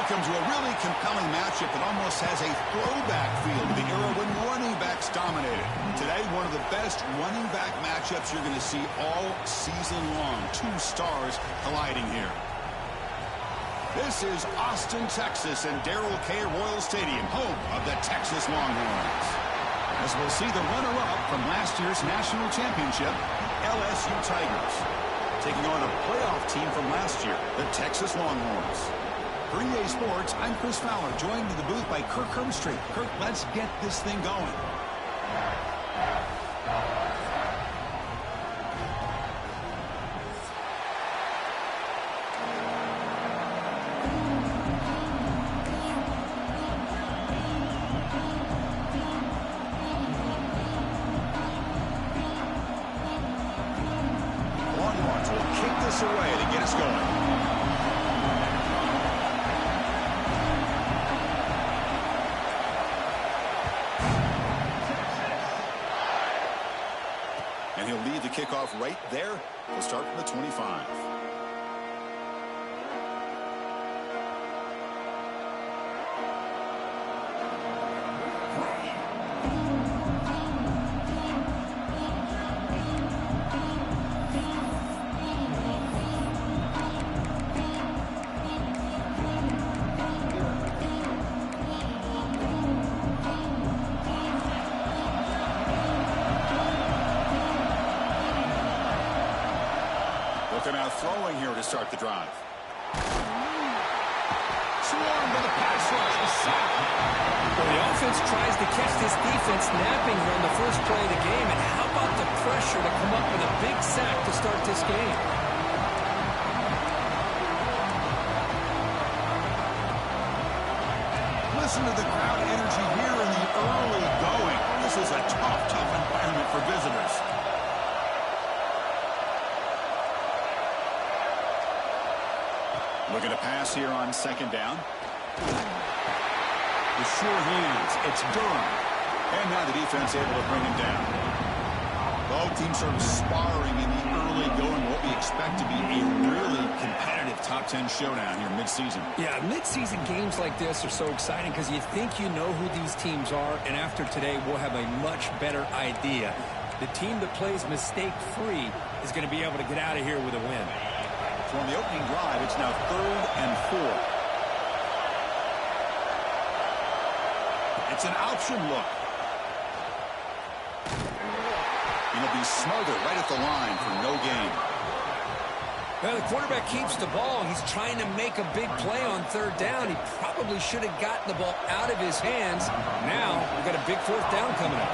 come to a really compelling matchup that almost has a throwback feel to the era when running backs dominated. Today, one of the best running back matchups you're going to see all season long. Two stars colliding here. This is Austin, Texas, and Darrell K. Royal Stadium, home of the Texas Longhorns. As we'll see the runner-up from last year's national championship, LSU Tigers, taking on a playoff team from last year, the Texas Longhorns. For EA Sports, I'm Chris Fowler, joined in the booth by Kirk Herbstreit. Kirk, let's get this thing going. Longhorns will kick this away to get us going. And he'll lead the kickoff right there. We'll start from the 25. Looking out throwing here to start the drive. Swarmed by the pass rush. A sack. Well, the offense tries to catch this defense napping here on the first play of the game. And how about the pressure to come up with a big sack to start this game? Listen to the crowd energy here in the early going. This is a tough environment for visitors. Looking to pass here on second down. With sure hands, it's Durham. And now the defense able to bring him down. Both teams sort of sparring in the early going. What we expect to be a really competitive top 10 showdown here mid-season. Yeah, mid-season games like this are so exciting because you think you know who these teams are, and after today we'll have a much better idea. The team that plays mistake-free is going to be able to get out of here with a win. So on the opening drive, it's now 3rd and 4. It's an option look. He'll be smothered right at the line for no gain. Well, the quarterback keeps the ball. He's trying to make a big play on 3rd down. He probably should have gotten the ball out of his hands. Now, we've got a big 4th down coming up.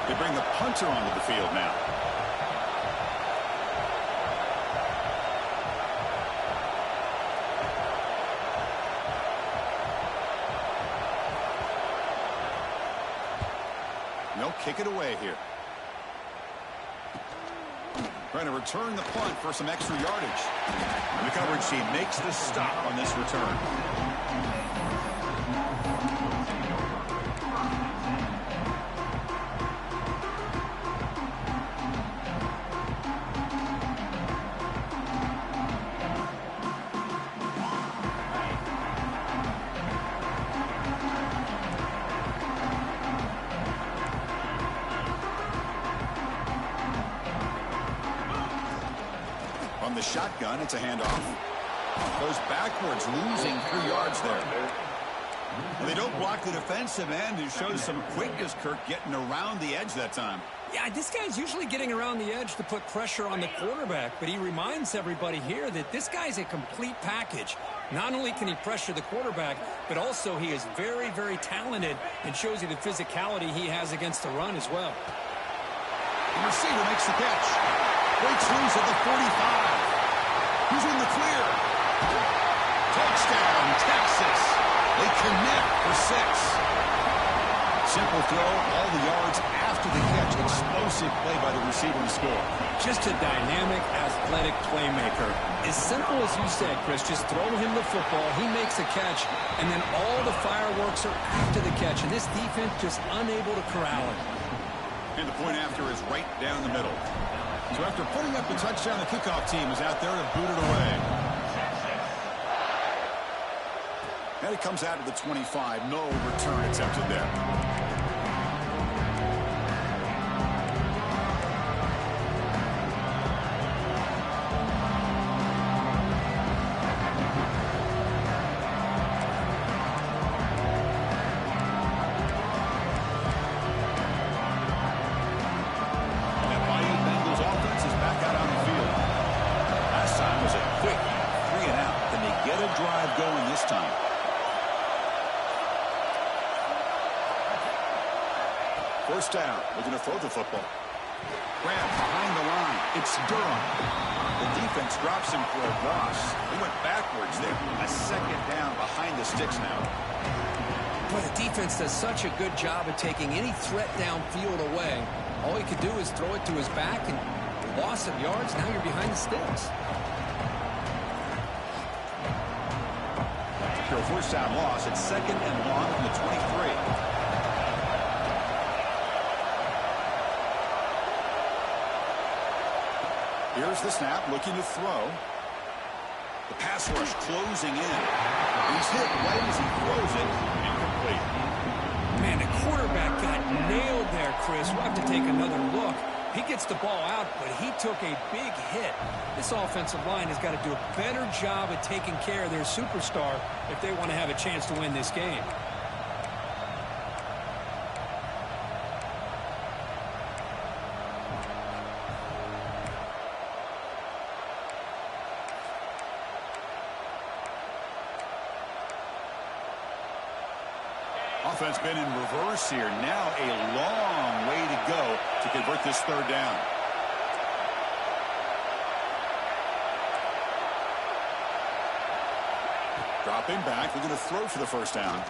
They bring the punter onto the field now. They'll kick it away here. Trying to return the punt for some extra yardage. And the coverage team makes the stop on this return. From the shotgun, it's a handoff. Goes backwards, losing 3 yards there. Well, they don't block the defensive end, who shows some quickness, Kirk, getting around the edge that time. Yeah, this guy's usually getting around the edge to put pressure on the quarterback, but he reminds everybody here that this guy's a complete package. Not only can he pressure the quarterback, but also he is very, very talented and shows you the physicality he has against the run as well. The receiver makes the catch. Breaks loose at the 45. He's in the clear. Touchdown, Texas. They connect for 6. Simple throw, all the yards after the catch. Explosive play by the receiver to score. Just a dynamic, athletic playmaker. As simple as you said, Chris, just throw him the football, he makes a catch, and then all the fireworks are after the catch, and this defense just unable to corral it. And the point after is right down the middle. So after putting up the touchdown, the kickoff team is out there to boot it away. And it comes out to the 25. No return attempted there. First down. We're going to throw the football. Grab behind the line. It's Durham. The defense drops him for a loss. He went backwards there. A second down behind the sticks now. Well, the defense does such a good job of taking any threat downfield away. All he could do is throw it to his back, and loss of yards. Now you're behind the sticks. After a first down loss, it's second and long from the 23. Here's the snap, looking to throw. The pass rush closing in. He's hit right as he throws it. Incomplete. Man, the quarterback got nailed there, Chris. We'll have to take another look. He gets the ball out, but he took a big hit. This offensive line has got to do a better job of taking care of their superstar if they want to have a chance to win this game. Offense been in reverse here. Now a long way to go to convert this third down. Dropping back. We're going to throw for the first down.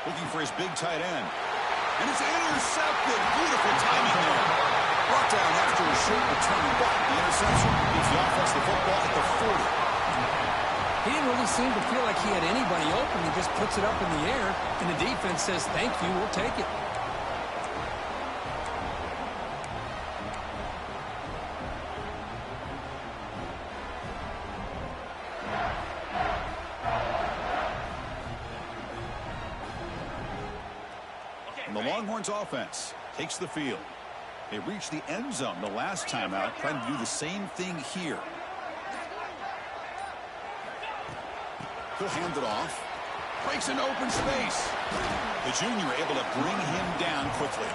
Looking for his big tight end. And it's intercepted. Beautiful timing there. Brought down after a short return. But the interception gives the offense the football at the 40. He didn't really seem to feel like he had anybody open. He just puts it up in the air, and the defense says, thank you, we'll take it. And the Longhorns offense takes the field. They reached the end zone the last time out, trying to do the same thing here. He'll hand it off. Breaks an open space. The junior able to bring him down quickly.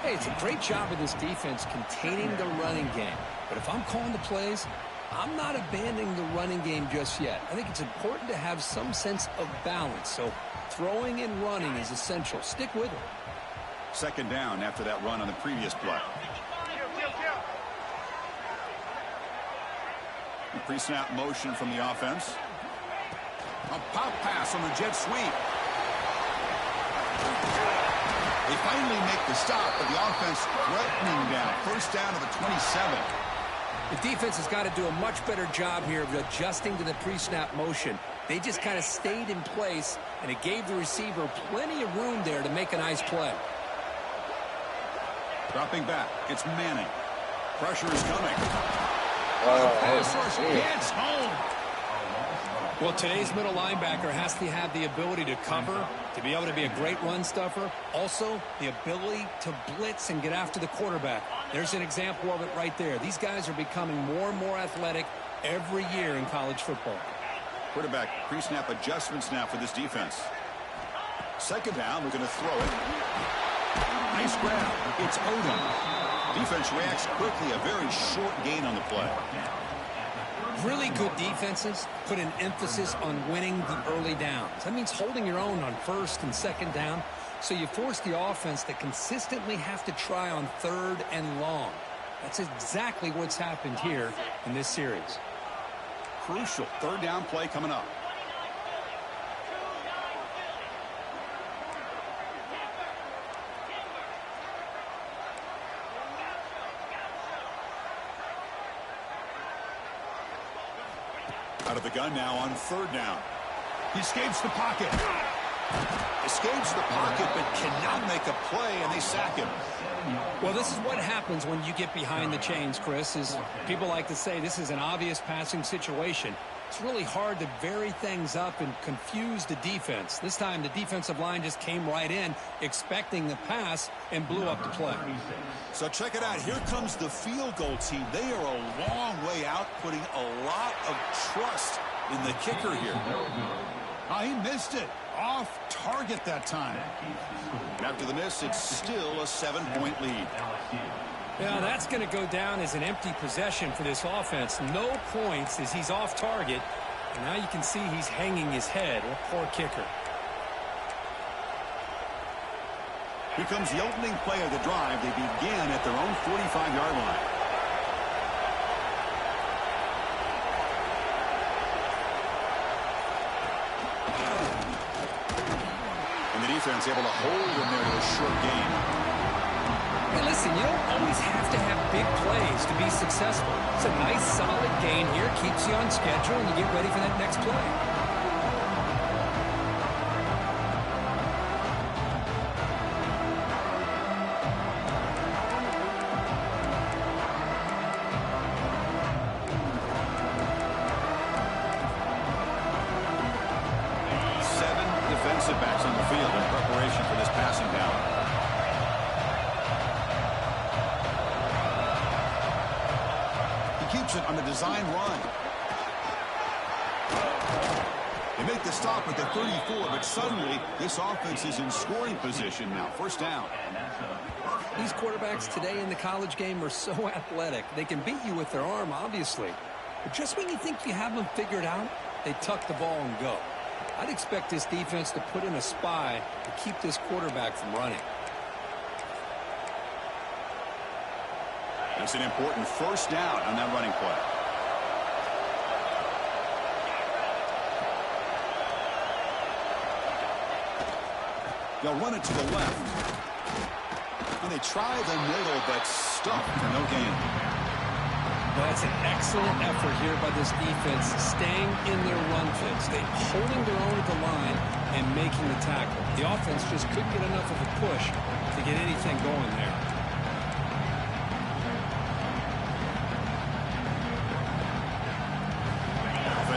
Hey, it's a great job of this defense containing the running game. But if I'm calling the plays, I'm not abandoning the running game just yet. I think it's important to have some sense of balance. So throwing and running is essential. Stick with it. Second down after that run on the previous play. The pre-snap motion from the offense. A pop pass on the jet sweep. They finally make the stop, but the offense threatening down. First down to the 27. The defense has got to do a much better job here of adjusting to the pre-snap motion. They just kind of stayed in place, and it gave the receiver plenty of room there to make a nice play. Dropping back, it's Manning. Pressure is coming. Pass rush gets home. Well, today's middle linebacker has to have the ability to cover, to be able to be a great run stuffer. Also, the ability to blitz and get after the quarterback. There's an example of it right there. These guys are becoming more and more athletic every year in college football. Quarterback pre-snap adjustments now for this defense. Second down, we're going to throw it. Nice grab. It's Odom. Defense reacts quickly. A very short gain on the play. Really good defenses put an emphasis on winning the early downs. That means holding your own on first and second down. So you force the offense to consistently have to try on third and long. That's exactly what's happened here in this series. Crucial third down play coming up. Out of the gun now on third down. He escapes the pocket. Escapes the pocket, but cannot make a play, and they sack him. Well, this is what happens when you get behind the chains, Chris, is people like to say this is an obvious passing situation. It's really hard to vary things up and confuse the defense. This time the defensive line just came right in expecting the pass and blew up the play. So check it out. Here comes the field goal team. They are a long way out, putting a lot of trust in the kicker here. Oh, he missed it. Off target that time. And after the miss, it's still a 7-point lead. Yeah, that's going to go down as an empty possession for this offense. No points as he's off target. And now you can see he's hanging his head. What poor kicker. Here comes the opening play of the drive. They begin at their own 45-yard line. And the defense able to hold him there to a short gain. Hey, listen, you don't always have to have big plays to be successful. It's a nice, solid gain here. Keeps you on schedule, and you get ready for that next play. Seven defensive backs on the field in preparation for this passing down. Keeps it on the design run. They make the stop at the 34, but suddenly this offense is in scoring position now. First down. These quarterbacks today in the college game are so athletic. They can beat you with their arm, obviously. But just when you think you have them figured out, they tuck the ball and go. I'd expect this defense to put in a spy to keep this quarterback from running. It's an important first down on that running play. They'll run it to the left. And they try the middle, but stuffed for no gain. That's an excellent effort here by this defense, staying in their run fits. They're holding their own at the line and making the tackle. The offense just couldn't get enough of a push to get anything going there.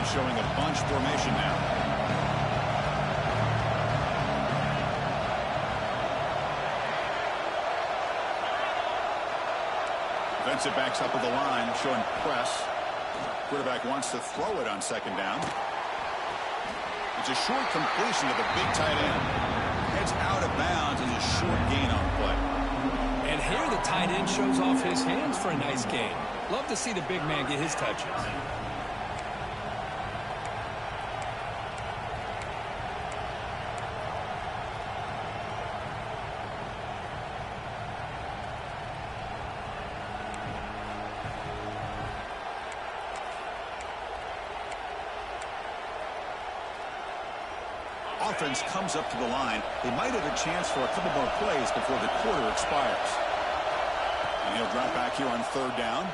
Showing a bunch formation now. Defensive backs up at the line, showing press. Quarterback wants to throw it on second down. It's a short completion to the big tight end. Heads out of bounds and a short gain on play. And here the tight end shows off his hands for a nice gain. Love to see the big man get his touches. Offense comes up to the line. They might have a chance for a couple more plays before the quarter expires. And he'll drop back here on third down.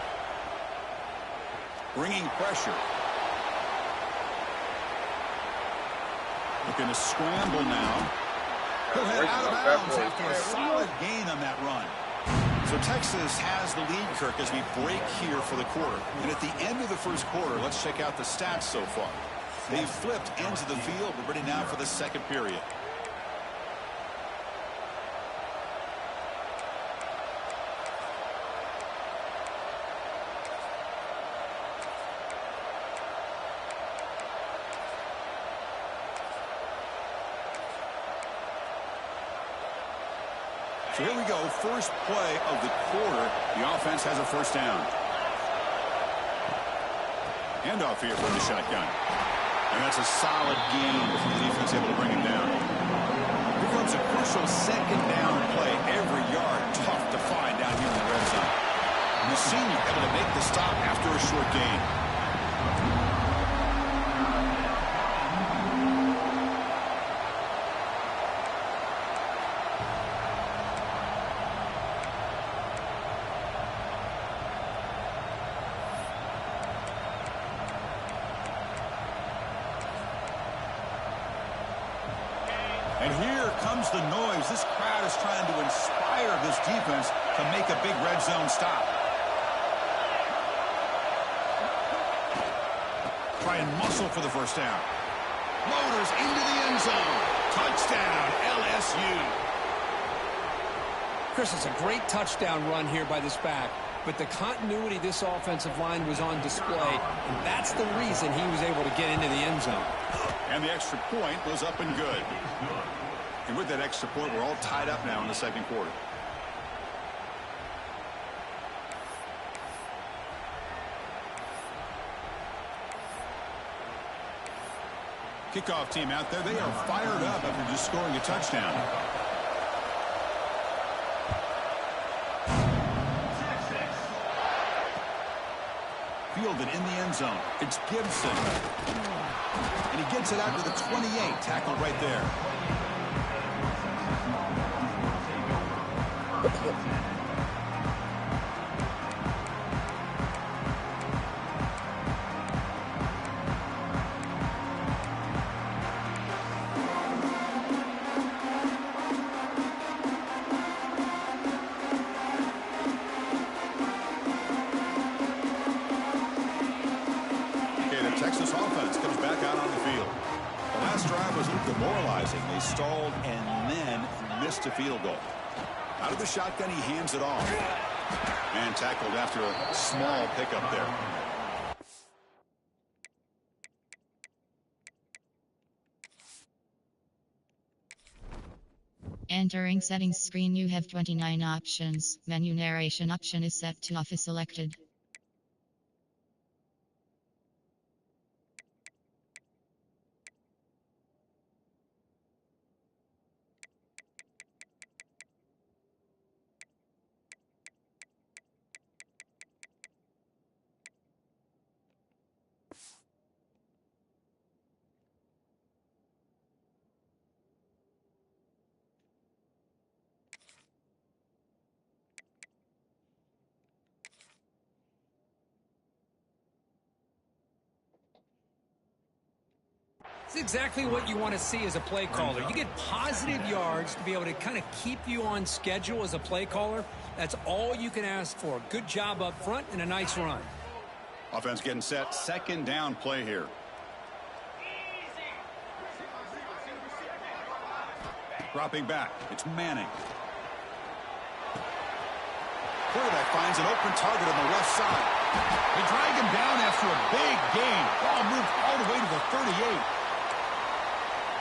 Bringing pressure. Looking to scramble now. He'll head out of bounds after a solid gain on that run. So Texas has the lead, Kirk, as we break here for the quarter. And at the end of the first quarter, let's check out the stats so far. They've flipped into the field. We're ready now for the second period. So here we go. First play of the quarter. The offense has a first down. Handoff here from the shotgun. And that's a solid gain from the defense able to bring him down. Here comes a crucial second down play. Every yard tough to find down here in the red zone. And the senior able to make the stop after a short gain. And here comes the noise. This crowd is trying to inspire this defense to make a big red zone stop. try and muscle for the first down. Motors into the end zone. Touchdown, LSU. Chris, it's a great touchdown run here by this back, but the continuity of this offensive line was on display, and that's the reason he was able to get into the end zone. And the extra point was up and good. And with that extra point, we're all tied up now in the second quarter. Kickoff team out there, they are fired up after just scoring a touchdown. Fielded in the end zone. It's Gibson. And he gets it out to the 28. Tackled right there. Texas offense comes back out on the field. The last drive was a little demoralizing. They stalled and then missed a field goal. Out of the shotgun, he hands it off. And tackled after a small pickup there. Entering settings screen, you have 29 options. Menu narration option is set to off is selected. It's exactly what you want to see as a play caller. You get positive yards to be able to kind of keep you on schedule as a play caller. That's all you can ask for. Good job up front and a nice run. Offense getting set. Second down play here. Dropping back. It's Manning. Quarterback finds an open target on the left side. They drag him down after a big gain. Ball moved all the way to the 38.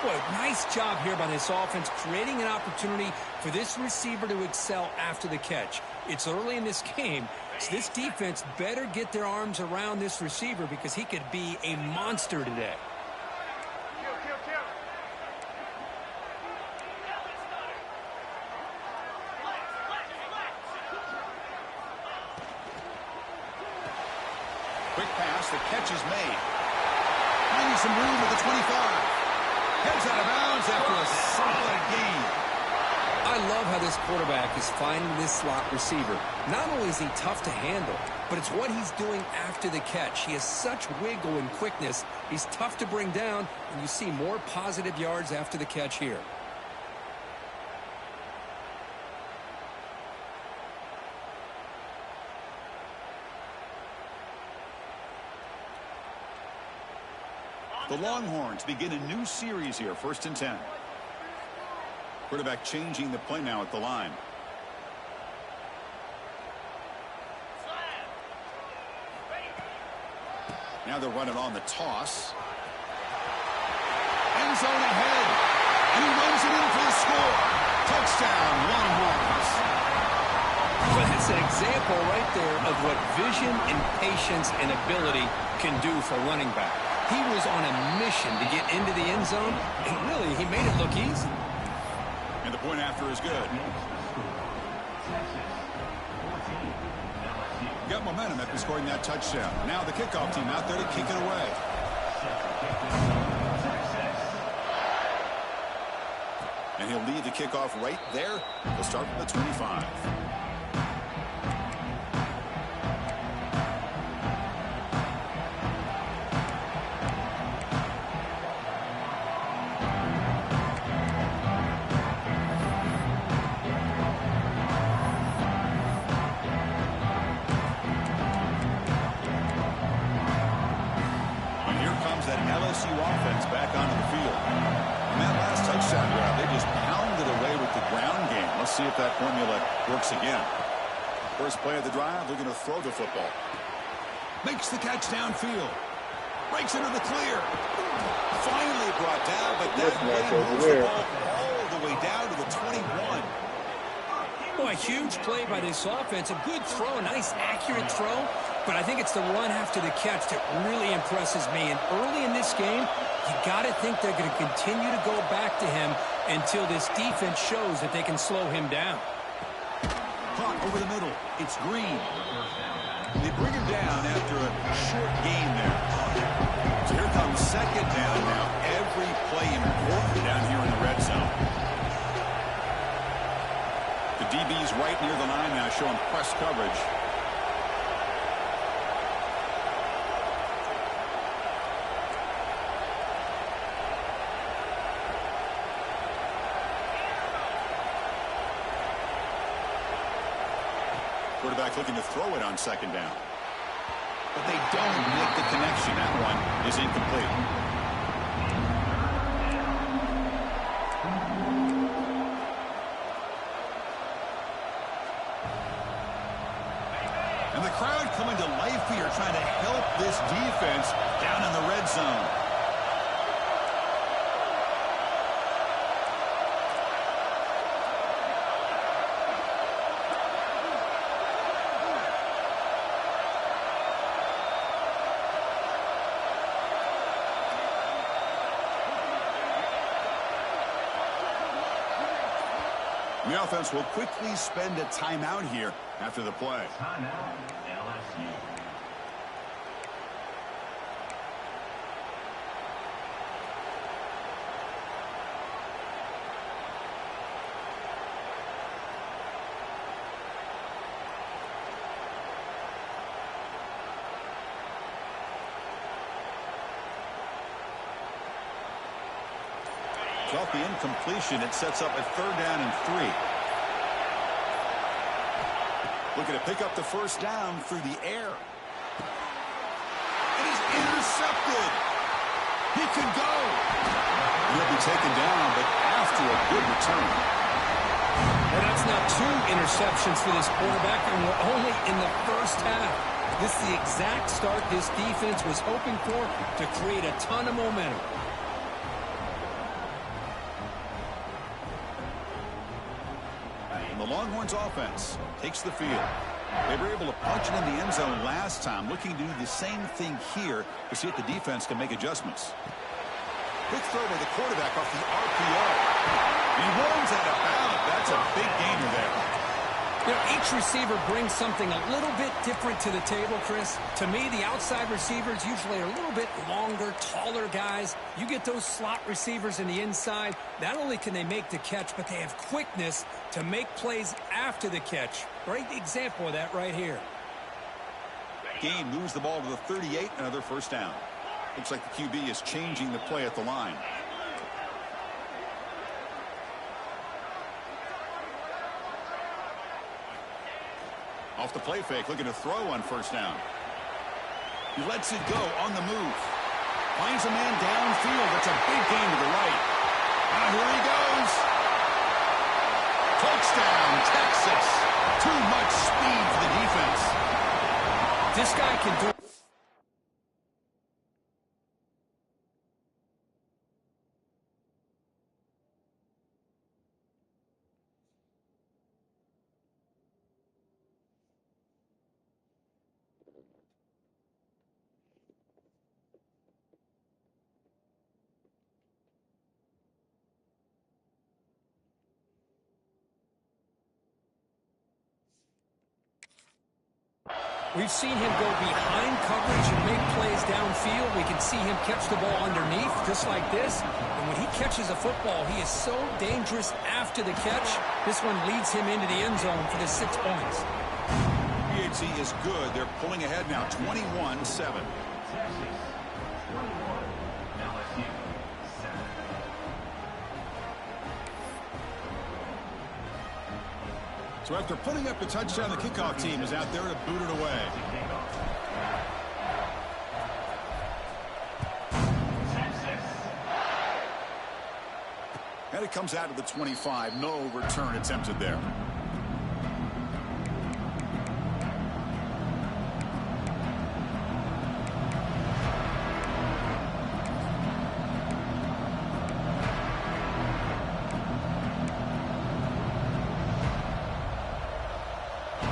Boy, nice job here by this offense, creating an opportunity for this receiver to excel after the catch. It's early in this game, so this defense better get their arms around this receiver because he could be a monster today. Quick pass, the catch is made. Finding some room at the 25. Heads out of bounds after a solid gain. I love how this quarterback is finding this slot receiver. Not only is he tough to handle, but it's what he's doing after the catch. He has such wiggle and quickness. He's tough to bring down, and you see more positive yards after the catch here. The Longhorns begin a new series here, 1st and 10. Quarterback changing the play now at the line. Now they're running on the toss. End zone ahead. And he runs it in for the score. Touchdown, Longhorns. Well, that's an example right there of what vision and patience and ability can do for a running back. He was on a mission to get into the end zone, and really, he made it look easy. And the point after is good. Got momentum after scoring that touchdown. Now the kickoff team out there to kick it away. And he'll lead the kickoff right there. He'll start from the 25. see if that formula works again. First play of the drive, they're going to throw the football. Makes the catch downfield. Breaks into the clear. Finally brought down, but that moves the ball all the way down to the 21. Well, a huge play by this offense. A good throw, a nice accurate throw. But I think it's the run after the catch that really impresses me. And early in this game, you got to think they're going to continue to go back to him until this defense shows that they can slow him down. Caught over the middle. It's Green. They bring him down after a short gain there. So here comes second down now. Every play important down here in the red zone. The DB's right near the line now, showing press coverage. Quarterback looking to throw it on second down. But they don't make the connection. That one is incomplete. And the crowd coming to life here, trying to help this defense down in the red zone. The offense will quickly spend a timeout here after the play. Timeout, LSU. Off the incompletion, it sets up a 3rd down and 3. Looking to pick up the first down through the air. It is intercepted. He can go. He'll be taken down, but after a good return. Well, that's now 2 interceptions for this quarterback, and we're only in the first half. This is the exact start this defense was hoping for to create a ton of momentum. The Longhorns offense takes the field. They were able to punch it in the end zone last time, looking to do the same thing here to see if the defense can make adjustments. Quick throw by the quarterback off the RPO. He runs out of bounds. That's a big gainer there. You know, each receiver brings something a little bit different to the table, Chris. To me, the outside receivers usually are a little bit longer, taller guys. You get those slot receivers in the inside, not only can they make the catch, but they have quickness to make plays after the catch. Great example of that right here. Gain moves the ball to the 38, another first down. Looks like the QB is changing the play at the line. Off the play fake, looking to throw on first down. He lets it go on the move. Finds a man downfield. That's a big gain to the right. Now here he goes. Touchdown, Texas. Too much speed for the defense. This guy can do it. We've seen him go behind coverage and make plays downfield. We can see him catch the ball underneath, just like this. And when he catches a football, he is so dangerous after the catch. This one leads him into the end zone for the 6 points. PHC is good. They're pulling ahead now, 21-7. So after putting up the touchdown, the kickoff team is out there to boot it away. And it comes out to the 25. No return attempted there.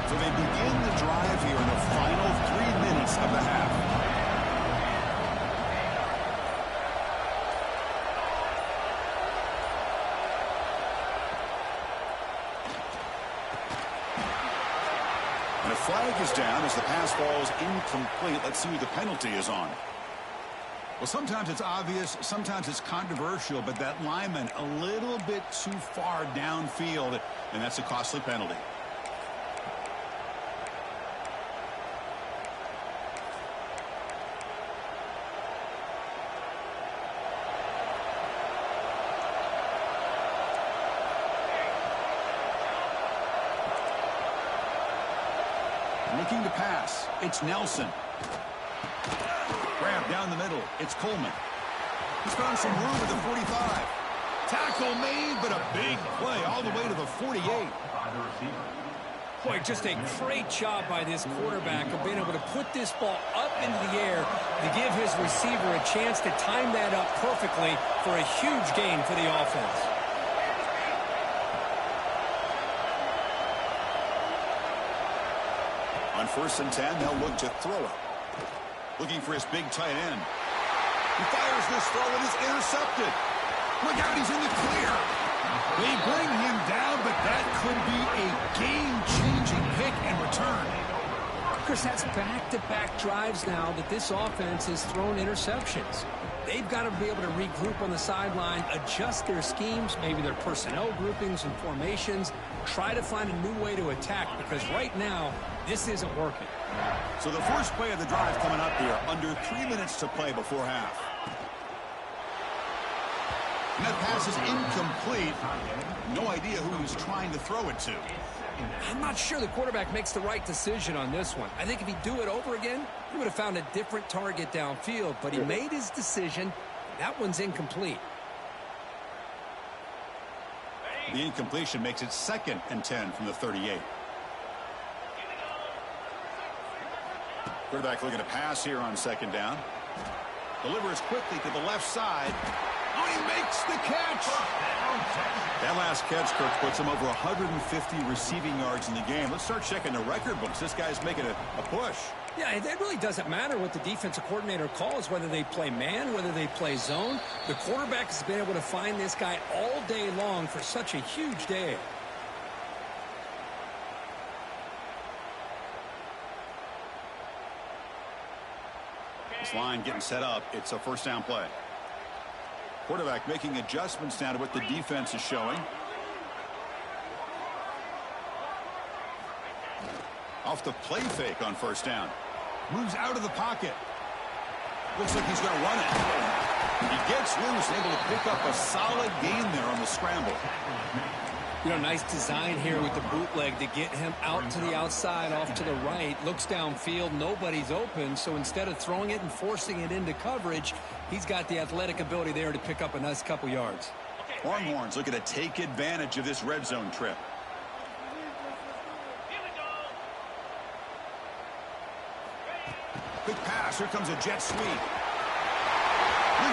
So they begin the drive here in the final 3 minutes of the half. And a flag is down as the pass falls incomplete. Let's see who the penalty is on. Well, sometimes it's obvious, sometimes it's controversial, but that lineman a little bit too far downfield, and that's a costly penalty. Looking to pass. It's Nelson. Grab down the middle. It's Coleman. He's found some room at the 45. Tackle made, but a big play all the way to the 48. Boy, just a great job by this quarterback of being able to put this ball up into the air to give his receiver a chance to time that up perfectly for a huge gain for the offense. On 1st and 10, they'll look to throw it. Looking for his big tight end. He fires this throw and is intercepted. Look out, he's in the clear. They bring him down, but that could be a game-changing pick and return. Chris, that's back-to-back drives now that this offense has thrown interceptions. They've got to be able to regroup on the sideline, adjust their schemes, maybe their personnel groupings and formations, try to find a new way to attack, because right now, this isn't working. So the first play of the drive coming up here, under 3 minutes to play before half. And that pass is incomplete. No idea who he's trying to throw it to. I'm not sure the quarterback makes the right decision on this one. I think if he'd do it over again, he would have found a different target downfield, but he made his decision. That one's incomplete. The incompletion makes it 2nd and 10 from the 38. Quarterback looking to pass here on 2nd down. Delivers quickly to the left side. Oh, he makes the catch. That last catch, Coach, puts him over 150 receiving yards in the game. Let's start checking the record books. This guy's making a push. Yeah, it really doesn't matter what the defensive coordinator calls, whether they play man, whether they play zone. The quarterback has been able to find this guy all day long for such a huge day. This line getting set up. It's a 1st down play. Quarterback making adjustments now to what the defense is showing. Off the play fake on 1st down. Moves out of the pocket. Looks like he's going to run it. He gets loose, able to pick up a solid gain there on the scramble. You know, nice design here with the bootleg to get him out to the outside, off to the right. Looks downfield, nobody's open, so instead of throwing it and forcing it into coverage, he's got the athletic ability there to pick up a nice couple yards. Longhorns looking to take advantage of this red zone trip. Quick pass, here comes a jet sweep. Looking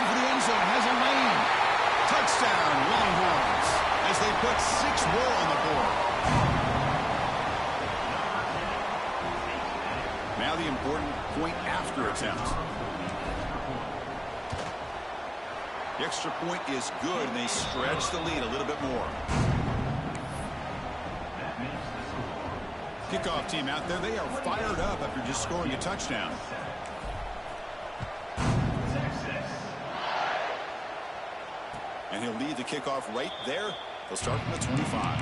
for the end zone, has a lane. Touchdown, Longhorns, as they put 6 more on the board. Now the important point after attempt. The extra point is good, and they stretch the lead a little bit more. Kickoff team out there, they are fired up after just scoring a touchdown. And he'll lead the kickoff right there. They'll start from the 25.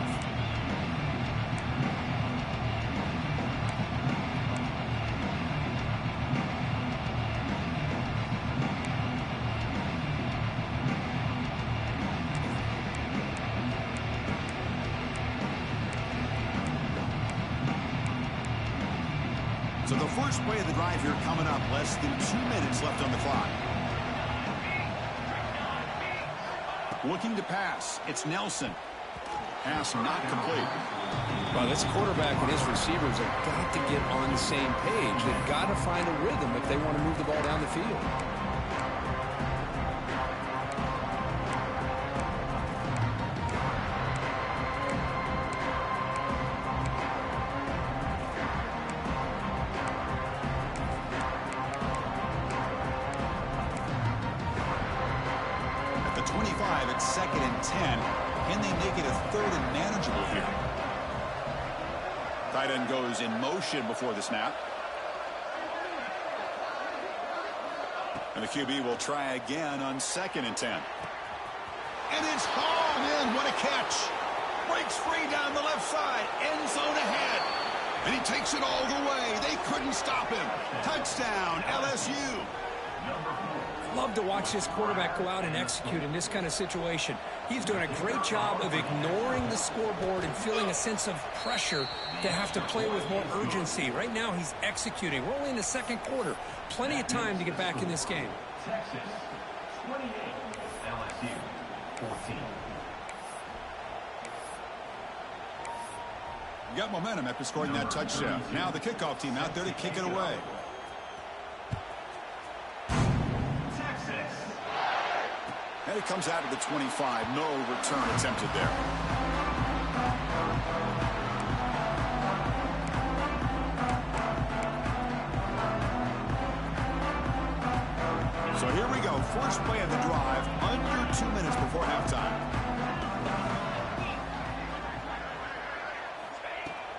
So the first play of the drive here coming up. Less than 2 minutes left on the clock. Looking to pass. It's Nelson. Pass not complete. Well, this quarterback and his receivers have got to get on the same page. They've got to find a rhythm if they want to move the ball down the field. At the 25, it's 2nd and 10. Can they make it a 3rd and manageable here? Tight end goes in motion before the snap. And the QB will try again on 2nd and 10. And it's hauled in. What a catch. Breaks free down the left side. End zone ahead. And he takes it all the way. They couldn't stop him. Touchdown, LSU. Love to watch this quarterback go out and execute in this kind of situation. He's doing a great job of ignoring the scoreboard and feeling a sense of pressure to have to play with more urgency. Right now, he's executing. We're only in the 2nd quarter. Plenty of time to get back in this game. Texas 28, LSU 14. You got momentum after scoring that touchdown. Now the kickoff team out there to kick it away. And it comes out of the 25. No return attempted there. So here we go. First play of the drive. Under 2 minutes before halftime.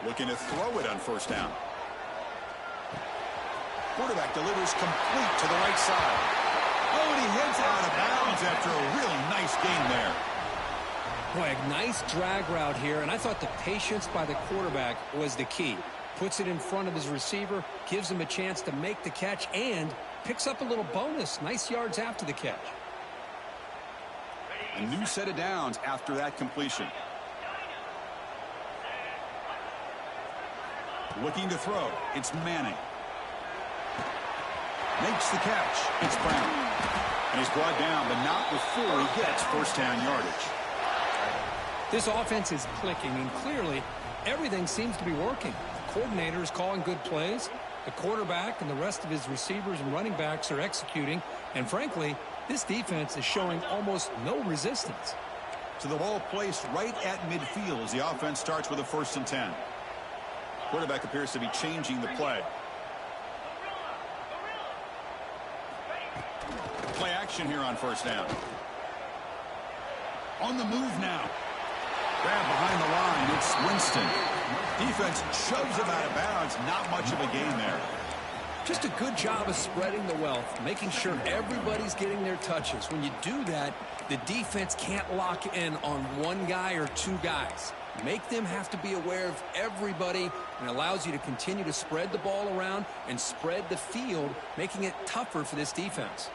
Looking to throw it on 1st down. Quarterback delivers complete to the right side. Oh, and he heads out of bounds after a really nice gain there. Boy, a nice drag route here, and I thought the patience by the quarterback was the key. Puts it in front of his receiver, gives him a chance to make the catch, and picks up a little bonus. Nice yards after the catch. A new set of downs after that completion. Looking to throw. It's Manning. Makes the catch. It's Brown. And he's brought down, but not before he gets 1st down yardage. This offense is clicking, and clearly everything seems to be working. The coordinator is calling good plays. The quarterback and the rest of his receivers and running backs are executing. And frankly, this defense is showing almost no resistance. To the ball placed right at midfield as the offense starts with a 1st and 10. Quarterback appears to be changing the play. Play action here on 1st down. On the move now. Grab behind the line. It's Winston. Defense shoves him out of bounds. Not much of a gain there. Just a good job of spreading the wealth, making sure everybody's getting their touches. When you do that, the defense can't lock in on one guy or 2 guys. Make them have to be aware of everybody, and allows you to continue to spread the ball around and spread the field, making it tougher for this defense.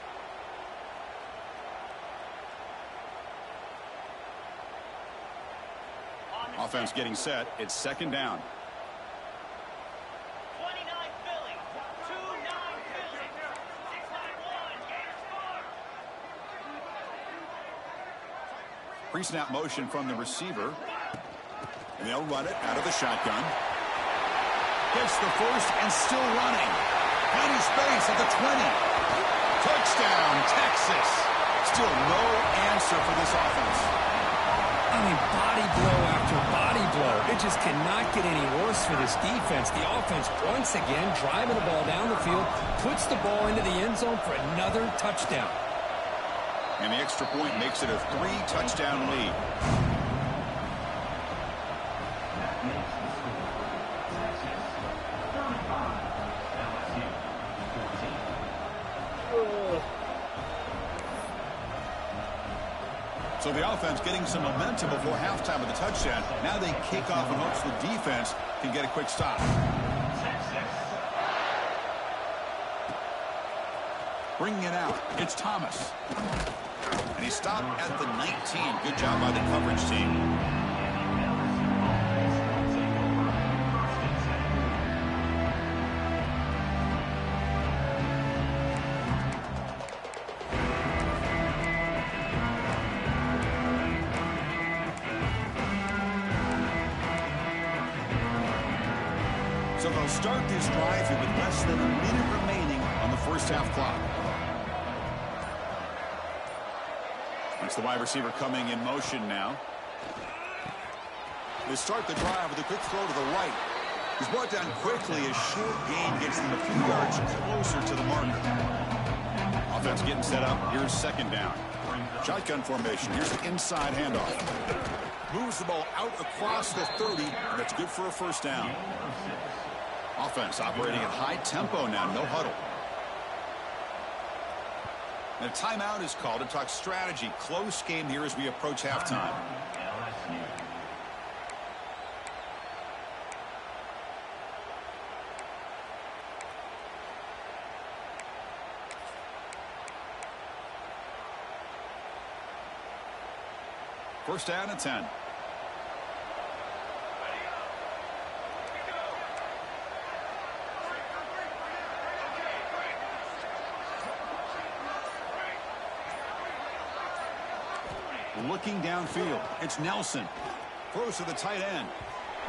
Offense getting set. It's 2nd down. 29 Philly. 2-9 Philly. 6-1 Pre-snap motion from the receiver. And they'll run it out of the shotgun. Gets the 1st and still running. Plenty space at the 20. Touchdown, Texas. Still no answer for this offense. I mean, body blow after body blow. It just cannot get any worse for this defense. The offense, once again, driving the ball down the field, puts the ball into the end zone for another touchdown. And the extra point makes it a 3-touchdown lead. That makes the score Texas 35, LSU 14. So the offense getting some momentum before halftime of the touchdown. Now they kick off in hopes the defense can get a quick stop. Bringing it out, it's Thomas. And he stopped at the 19. Good job by the coverage team. So they'll start this drive here with less than a minute remaining on the first half clock. That's the wide receiver coming in motion now. They start the drive with a quick throw to the right. He's brought down quickly. A short gain gets them a few yards closer to the marker. Offense getting set up. Here's second down. Shotgun formation. Here's an inside handoff. Moves the ball out across the 30, and that's good for a first down. Offense operating at high tempo now. No huddle. And a timeout is called to talk strategy. Close game here as we approach halftime. First down and 10. Looking downfield. It's Nelson. Throws to the tight end.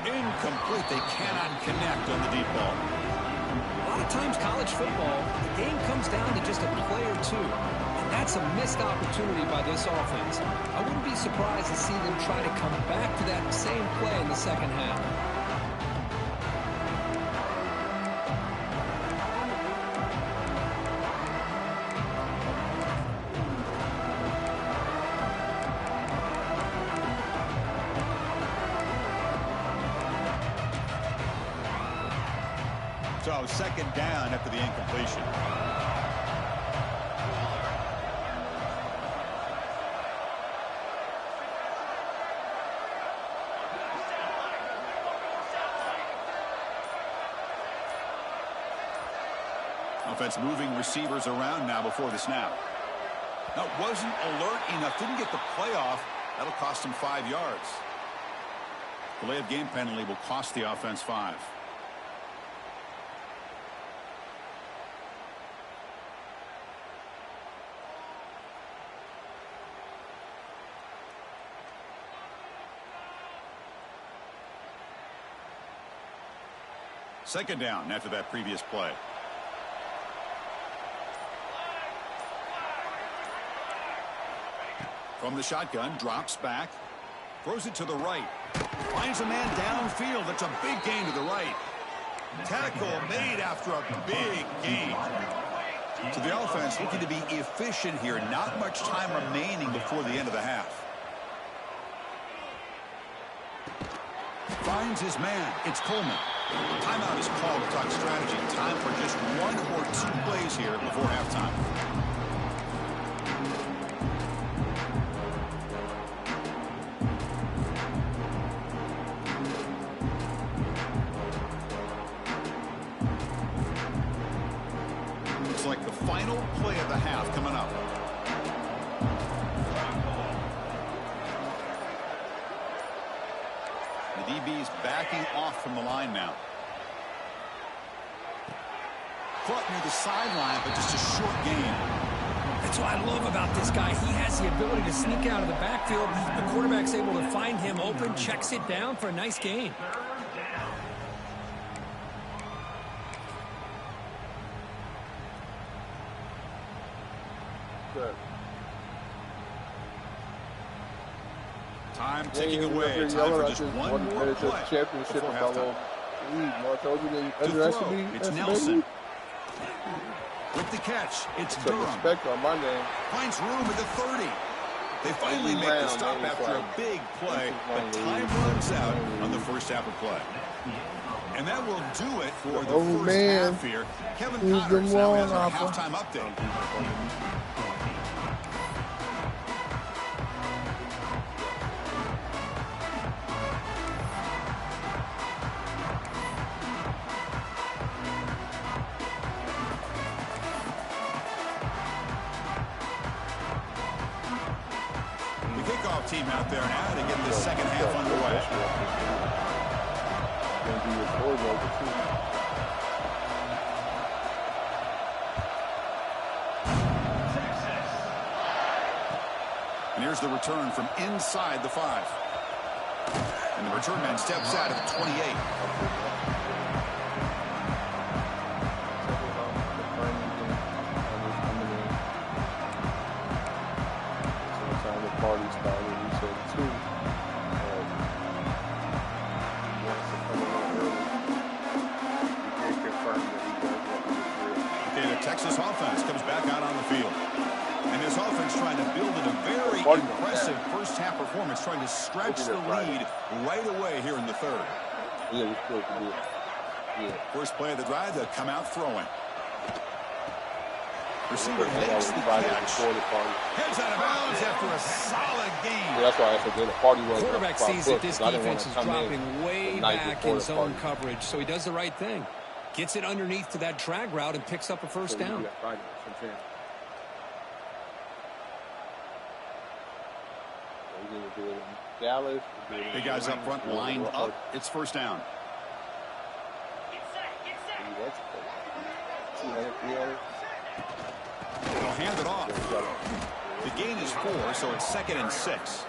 Incomplete. They cannot connect on the deep ball. A lot of times college football, the game comes down to just a play or two. And that's a missed opportunity by this offense. I wouldn't be surprised to see them try to come back to that same play in the second half. So second down after the incompletion. Offense moving receivers around now before the snap. That wasn't alert enough. Didn't get the play off. That'll cost him 5 yards. Delay of game penalty will cost the offense 5. Second down after that previous play. From the shotgun, drops back, throws it to the right, finds a man downfield. That's a big gain to the right. Tackle made after a big gain. So the offense looking to be efficient here. Not much time remaining before the end of the half. Finds his man. It's Coleman. Timeout is called to talk strategy. Time for just 1 or 2 plays here before halftime. Looks like the final play of the half coming up. The DB's backing off from the line now. Caught near the sideline, but just a short gain. That's what I love about this guy. He has the ability to sneak out of the backfield. The quarterback's able to find him open, checks it down for a nice gain. Time ticking away. Time for just one more play championship before halftime. I told you they To throw, underestimate. it's Nelson. With the catch, it's Some Durham. respect on my name. Finds room at the 30. They finally make the stop after a big play, but time runs out on the first half of play. And that will do it for the first half here. Kevin Connors now has our halftime update. Team out there now to get the second half underway. And here's the return from inside the 5. And the return man steps out at the 28. impressive first-half performance, trying to stretch the lead right away here in the third. Yeah, we still can do it. Yeah. First play of the drive, they'll come out throwing. Receiver makes the Friday catch. before the party. Heads out of bounds after a solid Yeah, gain. that's why I said the party was. Quarterback sees that this defense is dropping way back before in the zone party. coverage, so he does the right thing. Gets it underneath to that drag route and picks up a first down. Yeah, Friday, that's what I'm saying. So we didn't do it in Dallas. we did it in Big guys up front, lined up. It's first down. Get set, get set. That's 200, 300. They'll hand it off. The gain is 4, so it's 2nd and 6.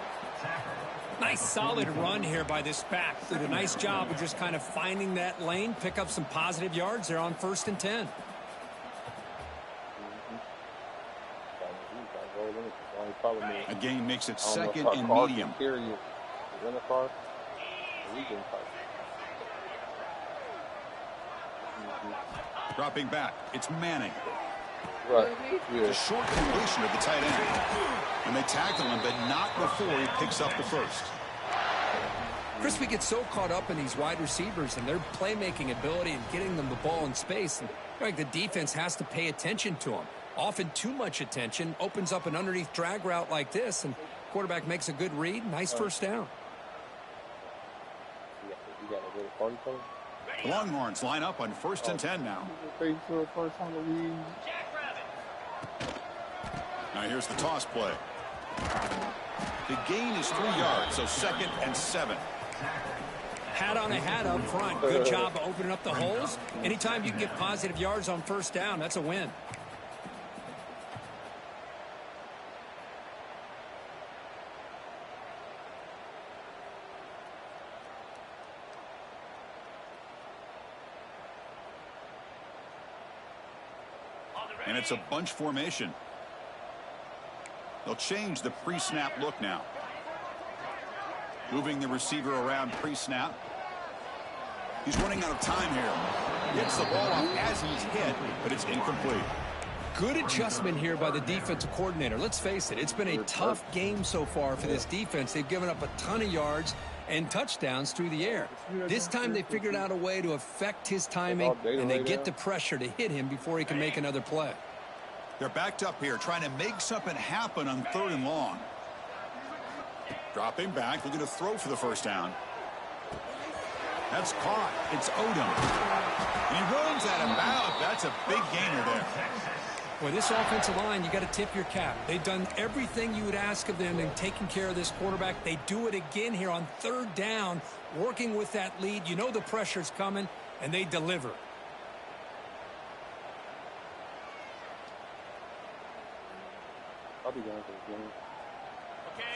Nice solid run here by this back. Did a nice job of just kind of finding that lane, pick up some positive yards there on 1st and 10. A gain makes it I don't know if 2nd our and car medium. can carry it. The rental car. We can fight. Dropping back, it's Manning. Right. Yeah. A short completion of the tight end. And they tackle him, but not before he picks up the first. Chris, we get so caught up in these wide receivers and their playmaking ability and getting them the ball in space. And like the defense has to pay attention to them. Often too much attention opens up an underneath drag route like this, and quarterback makes a good read. Nice first down. You got a little party coming? The Longhorns line up on 1st and 10 now. Jackrabbit. Now here's the toss play. The gain is 3 yards, so 2nd and 7. Hat on a hat up front. Good job of opening up the holes. Anytime you can get positive yards on first down, that's a win. And it's a bunch formation. They'll change the pre-snap look now. Moving the receiver around pre-snap. He's running out of time here. Hits the ball off as he's hit, but it's incomplete. Good adjustment here by the defensive coordinator. Let's face it, it's been a tough game so far for this defense. They've given up a ton of yards and touchdowns through the air. This time they figured out a way to affect his timing, and they get the pressure to hit him before he can make another play. They're backed up here, trying to make something happen on 3rd and long. Dropping back, looking to throw for the first down. That's caught. It's Odom. And he runs out of bounds. That's a big gainer there. Well, this offensive line, you got to tip your cap. They've done everything you would ask of them in taking care of this quarterback. They do it again here on 3rd down, working with that lead. You know the pressure's coming, and they deliver. I'll be going for the game.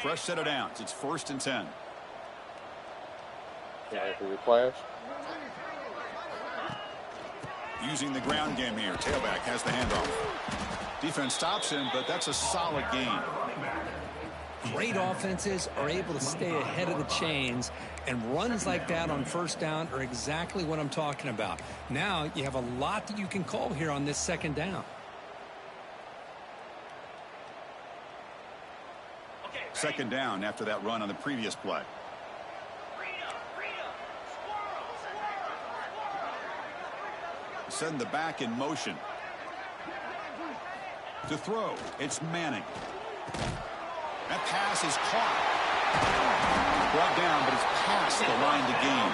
Fresh set of downs. It's 1st and 10. Yeah, for your class. Using the ground game here. Tailback has the handoff. Defense stops him, but that's a solid gain. Great offenses are able to stay ahead of the chains, and runs like that on first down are exactly what I'm talking about. Now you have a lot that you can call here on this 2nd down. Second down after that run on the previous play. Send the back in motion. To throw, it's Manning. That pass is caught. Brought down, but it's past the line to gain.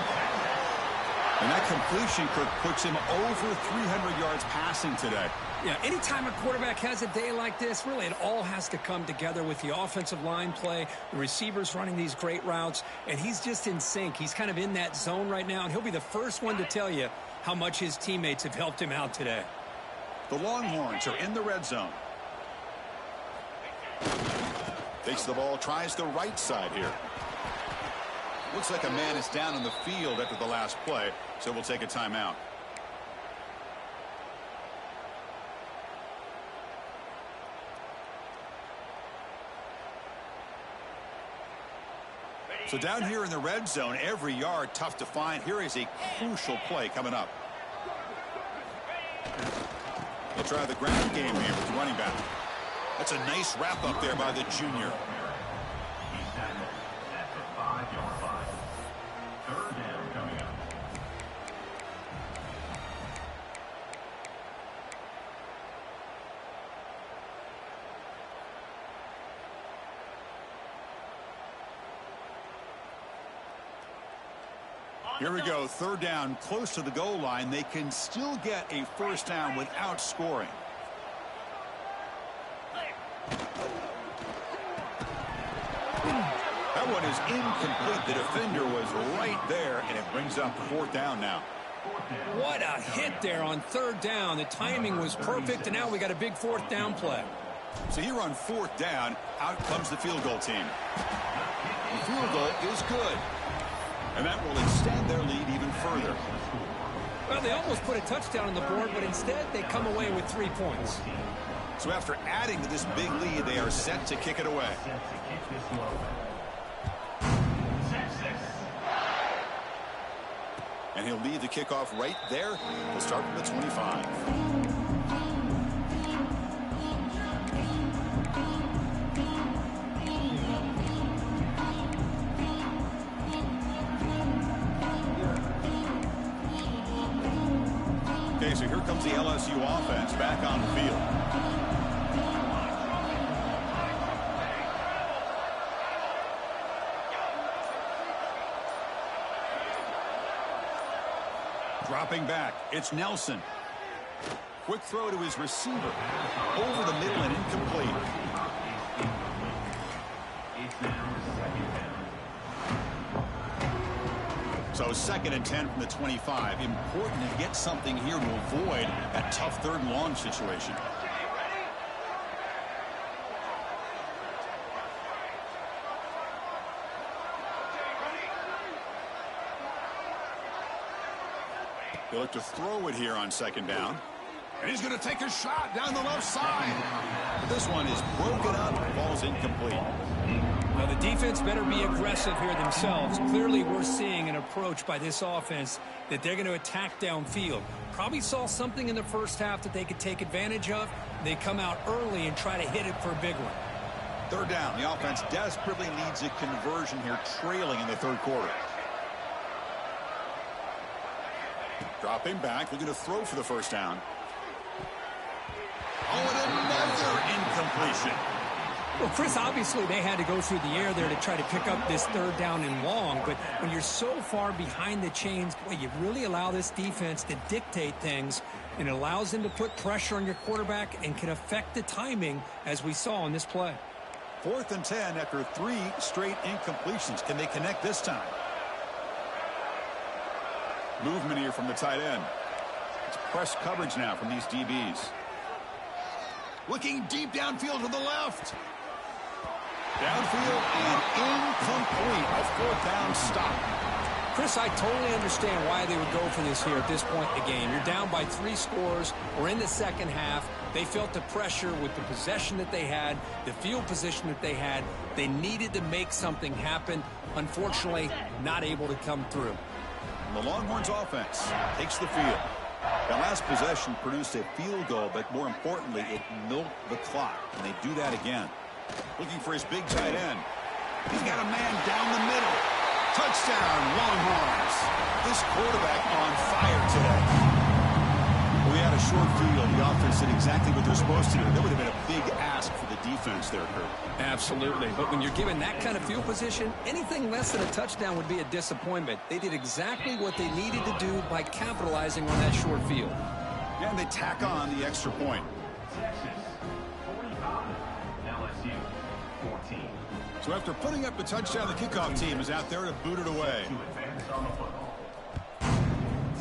And that completion, Kirk, puts him over 300 yards passing today. Yeah, anytime a quarterback has a day like this, really it all has to come together with the offensive line play, the receivers running these great routes, and he's just in sync. He's kind of in that zone right now, and he'll be the first one to tell you how much his teammates have helped him out today. The Longhorns are in the red zone. Takes the ball, tries the right side here. Looks like a man is down on the field after the last play, so we'll take a timeout. So down here in the red zone, every yard tough to find. Here is a crucial play coming up. They'll try the ground game here with the running back. That's a nice wrap up there by the junior. Here we go, third down, close to the goal line. They can still get a first down without scoring. That one is incomplete. The defender was right there, and it brings up fourth down now. What a hit there on third down. The timing was perfect, and now we got a big fourth down play. So here on fourth down, out comes the field goal team. The field goal is good, and that will extend their lead even further. Well, they almost put a touchdown on the board, but instead they come away with 3 points. So after adding to this big lead, they are set to kick it away. And he'll lead the kickoff right there. We'll start from the 25. Okay, so here comes the LSU offense back on the field. Dropping back, it's Nelson. Quick throw to his receiver. Over the middle and incomplete. So 2nd and 10 from the 25. Important to get something here to avoid that tough third and long situation. He'll look to throw it here on 2nd down. And he's going to take a shot down the left side. But this one is broken up. Ball's incomplete. Now the defense better be aggressive here themselves. Clearly we're seeing an approach by this offense that they're going to attack downfield. Probably saw something in the first half that they could take advantage of. They come out early and try to hit it for a big one. Third down. The offense desperately needs a conversion here, trailing in the third quarter. Dropping back, looking to throw for the first down. Oh, and another incompletion. Well, Chris, obviously they had to go through the air there to try to pick up this third down and long, but when you're so far behind the chains, boy, you really allow this defense to dictate things, and it allows them to put pressure on your quarterback and can affect the timing, as we saw in this play. 4th and 10 after 3 straight incompletions. Can they connect this time? Movement here from the tight end. It's press coverage now from these DBs. Looking deep downfield to the left. Downfield and incomplete. A 4th down stop. Chris, I totally understand why they would go for this here at this point in the game. You're down by 3 scores. We're in the second half. They felt the pressure with the possession that they had, the field position that they had. They needed to make something happen. Unfortunately, not able to come through. The Longhorns offense takes the field. That last possession produced a field goal, but more importantly, it milked the clock, and they do that again. Looking for his big tight end. He's got a man down the middle. Touchdown, Longhorns. This quarterback on fire today. We had a short field. The offense did exactly what they're supposed to do. That would have been a big ask for the defense there, Kurt. Absolutely. But when you're given that kind of field position, anything less than a touchdown would be a disappointment. They did exactly what they needed to do by capitalizing on that short field. And they tack on the extra point. Texas 45, LSU 14. So after putting up the touchdown, the kickoff team is out there to boot it away. To advance on the football.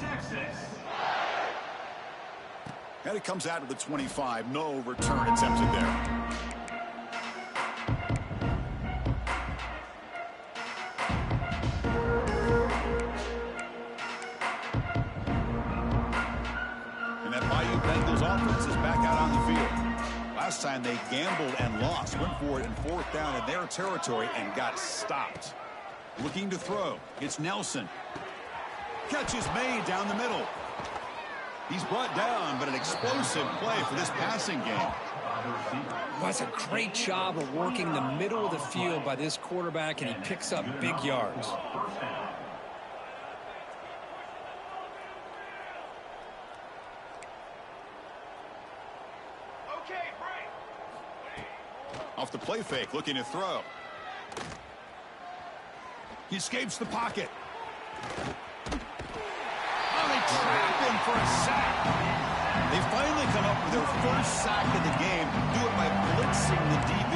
Texas. And it comes out to the 25. No return attempted there. And that Bayou Bengals offense is back out on the field. Last time they gambled and lost. Went for it in 4th down in their territory and got stopped. Looking to throw. It's Nelson. Catch is made down the middle. He's brought down, but an explosive play for this passing game. Well, that's a great job of working the middle of the field by this quarterback, and he picks up big yards. Okay, break. Off the play fake, looking to throw. He escapes the pocket. for a sack. They finally come up with their first sack of the game. Do it by blitzing the DB.